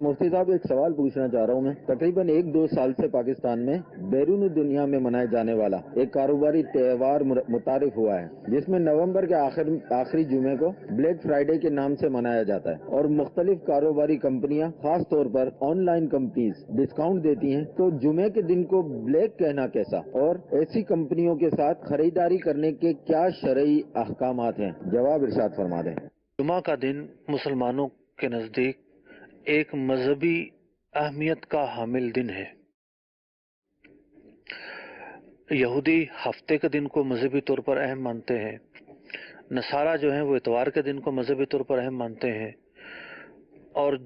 मुफ्ती साहब, एक सवाल पूछना चाह रहा हूँ मैं। तकरीबन 1-2 साल से पाकिस्तान में बैरून दुनिया में मनाए जाने वाला एक कारोबारी त्यौहार मुतारिफ हुआ है, जिसमें नवंबर के आखिरी जुमे को ब्लैक फ्राइडे के नाम से मनाया जाता है और मुख्तलिफ कारोबारी कंपनियां, खास तौर पर ऑनलाइन कंपनीज डिस्काउंट देती हैं। तो जुमे के दिन को ब्लैक कहना कैसा, और ऐसी कंपनियों के साथ खरीदारी करने के क्या शरई अहकामात हैं? जवाब इरशाद फरमा दें। जुमा का दिन मुसलमानों के नज़दीक एक मजहबी अहमियत का हामिल दिन है। यहूदी हफ्ते के दिन को मजहबी तौर पर अहम मानते हैं, नसारा जो हैं वो इतवार के दिन को मजहबी तौर पर अहम मानते हैं, और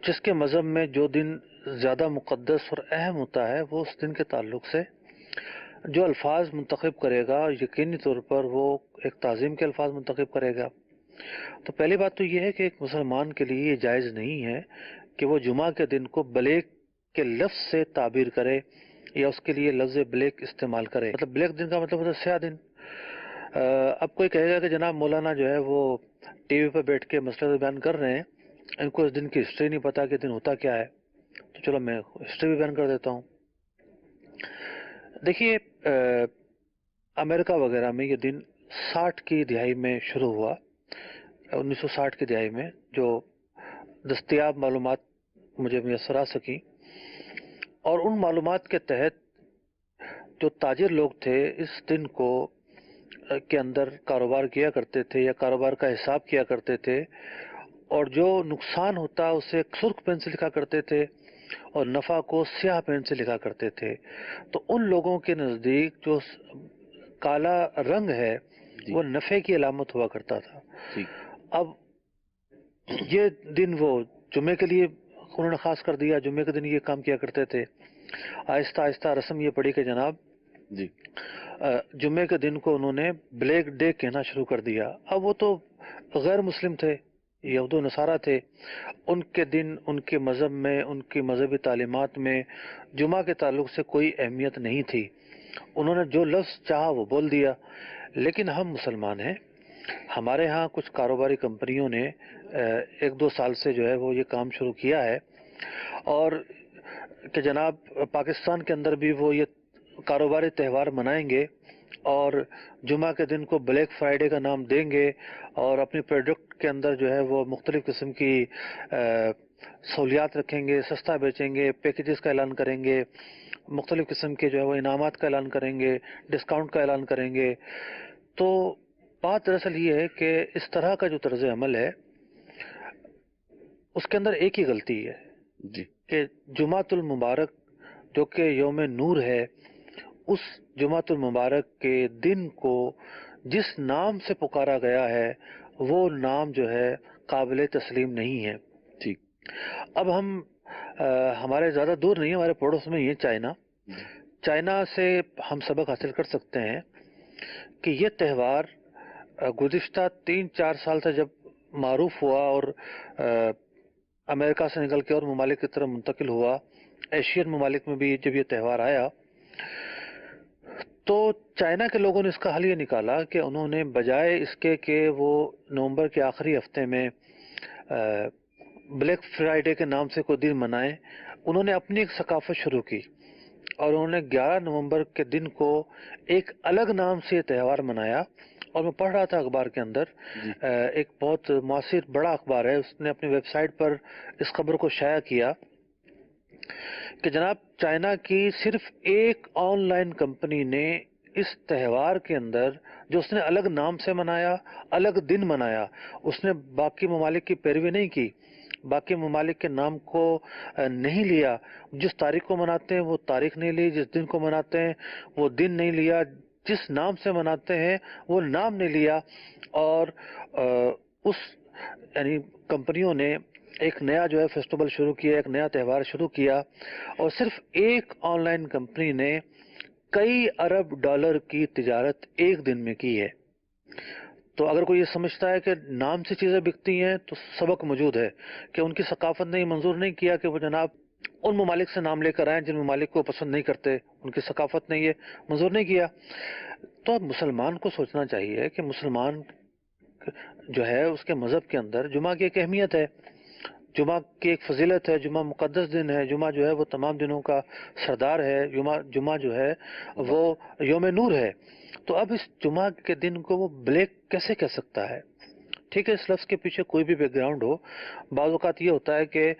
जिसके मजहब में जो दिन ज़्यादा मुक़द्दस और अहम होता है वो उस दिन के ताल्लुक से जो अल्फाज मुंतखब करेगा, यकीनी तौर पर वो एक ताज़ीम के अल्फाज मुंतखब करेगा। तो पहली बात तो ये है कि एक मुसलमान के लिए ये जायज़ नहीं है कि वो जुमा के दिन को ब्लैक के लफ्ज़ से ताबीर करे या उसके लिए लफ्ज़ ब्लैक इस्तेमाल करे। मतलब ब्लैक दिन का मतलब होता है स्याह दिन। अब कोई कहेगा कि जनाब मौलाना जो है वो टीवी पर बैठ के मसले बयान कर रहे हैं, इनको इस दिन की हिस्ट्री नहीं पता कि दिन होता क्या है। तो चलो मैं हिस्ट्री भी बयान कर देता हूँ। देखिए, अमेरिका वगैरह में ये दिन 60 की दिहाई में शुरू हुआ, 1960 की दिहाई में जो दस्तयाब मालूमात मुझे मैसर आ सकी, और उन मालूमात के तहत जो ताजिर लोग थे इस दिन को के अंदर कारोबार किया करते थे या कारोबार का हिसाब किया करते थे, और जो नुकसान होता उसे सुर्ख पेन से लिखा करते थे और नफ़ा को स्याह पेन से लिखा करते थे। तो उन लोगों के नज़दीक जो काला रंग है वो नफ़े की अलामत हुआ करता था। अब ये दिन वो जुमे के लिए उन्होंने ख़ास कर दिया, जुमे के दिन ये काम किया करते थे। आहिस्ता आहिस्ता रस्म ये पड़ी कि जनाब जी जुमे के दिन को उन्होंने ब्लैक डे कहना शुरू कर दिया। अब वो तो गैर मुस्लिम थे, यहूद नसारा थे, उनके दिन उनके मज़हब में, उनकी मजहबी तालीमात में जुमा के ताल्लुक से कोई अहमियत नहीं थी। उन्होंने जो लफ्ज़ चाहा वो बोल दिया। लेकिन हम मुसलमान हैं, हमारे यहाँ कुछ कारोबारी कंपनियों ने 1-2 साल से जो है वो ये काम शुरू किया है, और कि जनाब पाकिस्तान के अंदर भी वो ये कारोबारी त्यौहार मनाएंगे और जुमा के दिन को ब्लैक फ्राइडे का नाम देंगे, और अपनी प्रोडक्ट के अंदर जो है वो मुख्तलिफ़ किस्म की सहूलियात रखेंगे, सस्ता बेचेंगे, पैकेजेस का ऐलान करेंगे, मुख्तलिफ़ किस्म के जो है वो इनामात का ऐलान करेंगे, डिस्काउंट का ऐलान करेंगे। तो बात दरअसल ये है कि इस तरह का जो तर्ज अमल है उसके अंदर एक ही गलती है जी, कि जुमातुल मुबारक जो कि यौम नूर है, उस जुमातुल मुबारक के दिन को जिस नाम से पुकारा गया है वो नाम जो है काबिल तस्लीम नहीं है। ठीक, अब हम हमारे ज़्यादा दूर नहीं है, हमारे पड़ोस में ही है चाइना। चाइना से हम सबक हासिल कर सकते हैं कि ये त्यौहार गुज़िश्ता 3-4 साल से जब मारूफ हुआ और अमेरिका से निकल के और ममालिक की तरफ मुंतकिल हुआ, एशियन ममालिक में भी जब ये त्यौहार आया तो चाइना के लोगों ने इसका हल ये निकाला कि उन्होंने बजाय इसके कि वो नवंबर के आखिरी हफ्ते में ब्लैक फ्राइडे के नाम से कोई दिन मनाएं, उन्होंने अपनी एक सकाफत शुरू की और उन्होंने 11 नवंबर के दिन को एक अलग नाम से त्यौहार मनाया। और मैं पढ़ रहा था अखबार के अंदर, एक बहुत मुआसिर बड़ा अखबार है, उसने अपनी वेबसाइट पर इस खबर को शाया किया कि जनाब चाइना की सिर्फ एक ऑनलाइन कंपनी ने इस त्यौहार के अंदर जो उसने अलग नाम से मनाया, अलग दिन मनाया, उसने बाकी ममालिक की पैरवी नहीं की, बाकी ममालिक के नाम को नहीं लिया, जिस तारीख को मनाते हैं वो तारीख नहीं ली, जिस दिन को मनाते हैं वो दिन नहीं लिया, जिस नाम से मनाते हैं वो नाम नहीं लिया, और उस यानी कंपनियों ने एक नया जो है फेस्टिवल शुरू किया, एक नया त्यौहार शुरू किया, और सिर्फ एक ऑनलाइन कंपनी ने कई अरब डॉलर की तिजारत एक दिन में की है। तो अगर कोई ये समझता है कि नाम से चीज़ें बिकती हैं तो सबक मौजूद है कि उनकी सकाफत ने मंजूर नहीं किया कि वो जनाब उन ममालिक से नाम लेकर आए जिन ममालिक को पसंद नहीं करते, उनकी सकाफत ने ये मंजूर नहीं किया। तो मुसलमान को सोचना चाहिए कि मुसलमान जो है उसके मज़हब के अंदर जुमा की एक अहमियत है। جمعہ کی ایک فضیلت ہے، جمعہ مقدس دن ہے، جمعہ جو ہے وہ تمام دنوں کا سردار ہے، جمعہ جو ہے وہ یوم نور ہے۔ تو اب اس جمعہ کے دن کو وہ بلیک کیسے کہہ سکتا ہے؟ ٹھیک ہے، اس لفظ کے پیچھے کوئی بھی بیک گراؤنڈ ہو، بعض اوقات یہ ہوتا ہے کہ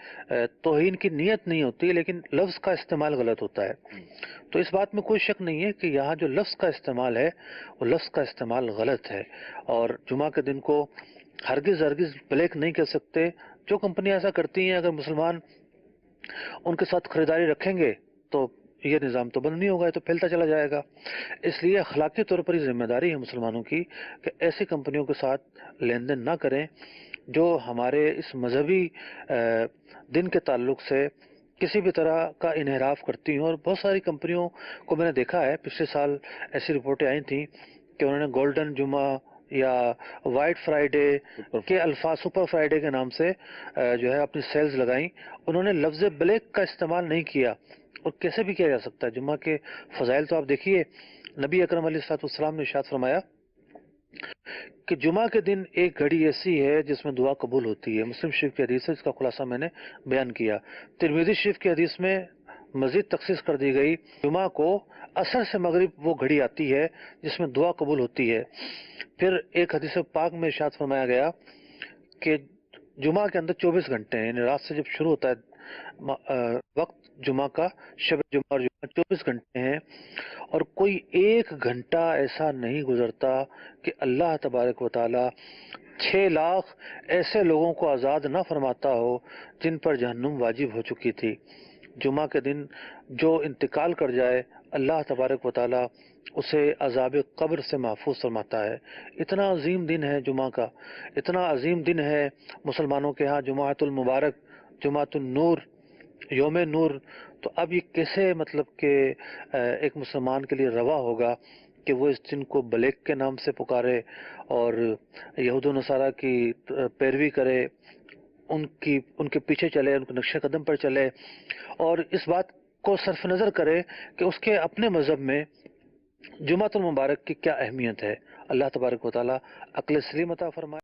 توہین کی نیت نہیں ہوتی لیکن لفظ کا استعمال غلط ہوتا ہے۔ تو اس بات میں کوئی شک نہیں ہے کہ یہاں جو لفظ کا استعمال ہے وہ لفظ کا استعمال غلط ہے، اور جمعہ کے دن کو ہرگز بلیک نہیں کہہ سکتے۔ جو کمپنیاں ایسا کرتی ہیں، اگر مسلمان ان کے ساتھ خریداری رکھیں گے تو یہ نظام تو بند نہیں ہوگا، یہ تو پھیلتا چلا جائے گا۔ اس لیے اخلاقی طور پر یہ ذمہ داری ہے مسلمانوں کی کہ ایسی کمپنیوں کے ساتھ لین دین نہ کریں جو ہمارے اس مذہبی دن کے تعلق سے کسی بھی طرح کا انحراف کرتی ہوں۔ اور بہت ساری کمپنیوں کو میں نے دیکھا ہے، پچھلے سال ایسی رپورٹیں آئی تھیں کہ انہوں نے گولڈن جمعہ یا وائٹ فرائیڈے کے الفاظ، سپر فرائیڈے کے نام سے جو ہے اپنی سیلز لگائیں۔ انہوں نے لفظ بلیک کا استعمال نہیں کیا، اور کیسے بھی کیا جا سکتا ہے؟ جمعہ کے فضائل تو آپ دیکھیے، نبی اکرم علیہ السلام نے ارشاد فرمایا کہ جمعہ کے دن ایک گھڑی ایسی ہے جس میں دعا قبول ہوتی ہے۔ مسلم شریف کی حدیث ہے، اس کا خلاصہ میں نے بیان کیا۔ ترمذی شریف کی حدیث میں مزید تخصیص کر دی گئی، جمعہ کو عصر سے مغرب وہ گھڑی آتی ہے جس میں دعا قبول ہوتی ہے۔ پھر ایک حدیث پاک میں ارشاد فرمایا گیا کہ جمعہ کے اندر 24 گھنٹے ہیں، یعنی رات سے جب شروع ہوتا ہے وقت جمعہ کا، شب جمعہ اور جمعہ 24 گھنٹے ہیں، اور کوئی ایک گھنٹہ ایسا نہیں گزرتا کہ اللہ تبارک و تعالی 6 لاکھ ایسے لوگوں کو آزاد نہ فرماتا ہو جن پر جہنم واجب ہو چکی تھی۔ جمعہ کے دن جو انتقال کر جائے، اللہ تبارک و تعالی اسے عذاب قبر سے محفوظ فرماتا ہے۔ اتنا عظیم دن ہے جمعہ کا، اتنا عظیم دن ہے مسلمانوں کے ہاں، جمعۃ المبارک، جمعۃ النور، یوم نور۔ تو اب یہ کیسے مطلب کہ ایک مسلمان کے لیے روا ہوگا کہ وہ اس دن کو بلیک کے نام سے پکارے اور یہود و نصارہ کی پیروی کرے، ان کے پیچھے چلے، ان کے نقش قدم پر چلے، اور اس بات کو صرف نظر کرے کہ اس کے اپنے مذہب میں جمعۃ المبارک کی کیا اہمیت ہے۔ اللہ تبارک و تعالی عقل سلیم عطا فرمائے۔